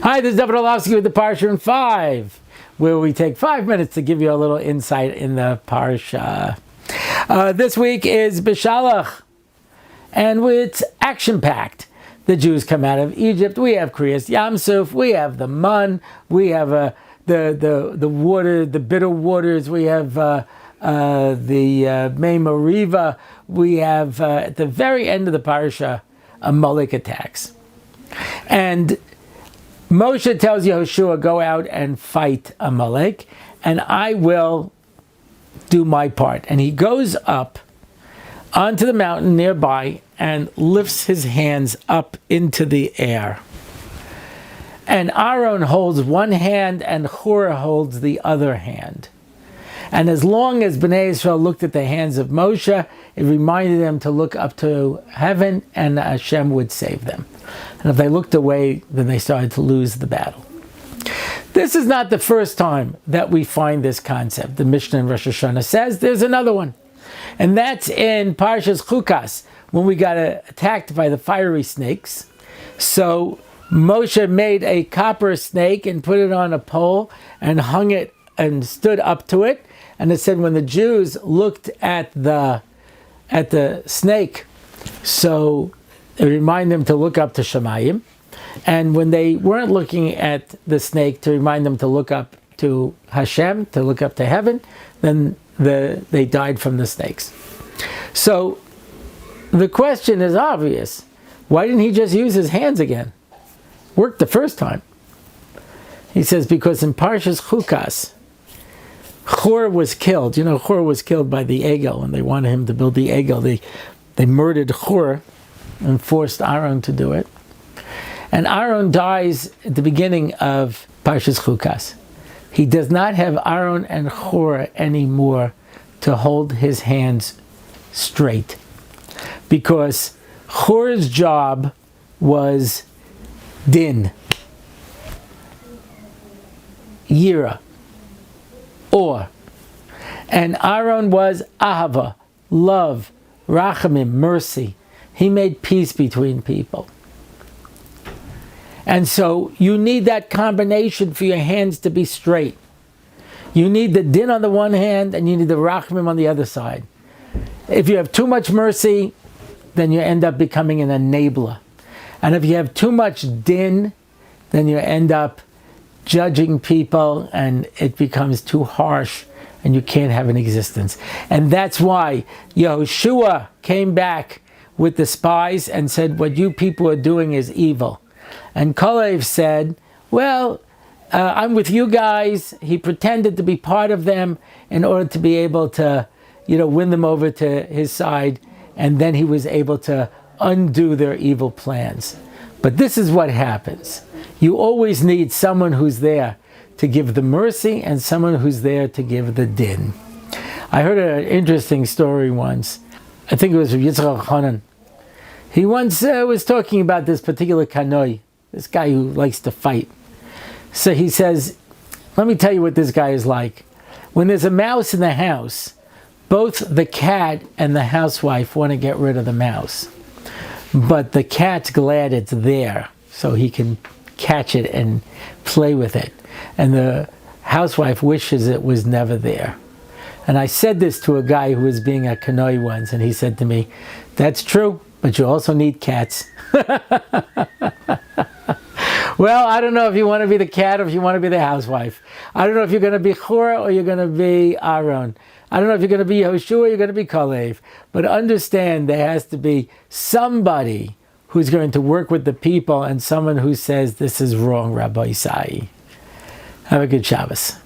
Hi, this is Rabbi Orlofsky with the Parsha in 5, where we take 5 minutes to give you a little insight in the Parsha. This week is Beshalach, and it's action-packed. The Jews come out of Egypt. We have cherished Yam Suf. We have the mun. We have the water, the bitter waters. We have the Mei Meriva. We have at the very end of the Parsha, Amalek attacks. And Moshe tells Yehoshua, go out and fight Amalek, and I will do my part. And he goes up onto the mountain nearby and lifts his hands up into the air. And Aaron holds one hand and Hur holds the other hand. And as long as Bnei Israel looked at the hands of Moshe, it reminded them to look up to heaven and Hashem would save them. And if they looked away, then they started to lose the battle. This is not the first time that we find this concept. The Mishnah in Rosh Hashanah says there's another one. And that's in Parshas Chukas, when we got attacked by the fiery snakes. So Moshe made a copper snake and put it on a pole and hung it and stood up to it. And it said when the Jews looked at the snake, so it reminded them to look up to Shemayim. And when they weren't looking at the snake, to remind them to look up to Hashem, to look up to heaven, then they died from the snakes. So the question is obvious. Why didn't he just use his hands again? Worked the first time. He says because in Parshas Chukas, Hur was killed. You know, Hur was killed by the Egel, and they wanted him to build the Egel. They murdered Hur and forced Aaron to do it. And Aaron dies at the beginning of Parshas Chukas. He does not have Aaron and Hur anymore to hold his hands straight, because Hur's job was din, yira, or, and Aaron was ahava, love, rachamim, mercy. He made peace between people. And so you need that combination for your hands to be straight. You need the din on the one hand and you need the rachamim on the other side. If you have too much mercy, then you end up becoming an enabler. And if you have too much din, then you end up judging people and it becomes too harsh and you can't have an existence. And that's why Yehoshua came back with the spies and said, what you people are doing is evil. And Kalev said, well, I'm with you guys. He pretended to be part of them in order to be able to, win them over to his side. And then he was able to undo their evil plans. But this is what happens. You always need someone who's there to give the mercy and someone who's there to give the din. I heard an interesting story once. I think it was from Yitzchak Hanan. He once was talking about this particular kanoi, this guy who likes to fight. So he says, let me tell you what this guy is like. When there's a mouse in the house, both the cat and the housewife want to get rid of the mouse. But the cat's glad it's there, so he can catch it and play with it. And the housewife wishes it was never there. And I said this to a guy who was being a kanoi once, and he said to me, that's true, but you also need cats. Well, I don't know if you want to be the cat or if you want to be the housewife. I don't know if you're going to be Hur or you're going to be Aaron. I don't know if you're going to be Yehoshua or you're going to be Kalev. But understand there has to be somebody who's going to work with the people and someone who says this is wrong, Rabbi Isai. Have a good Shabbos.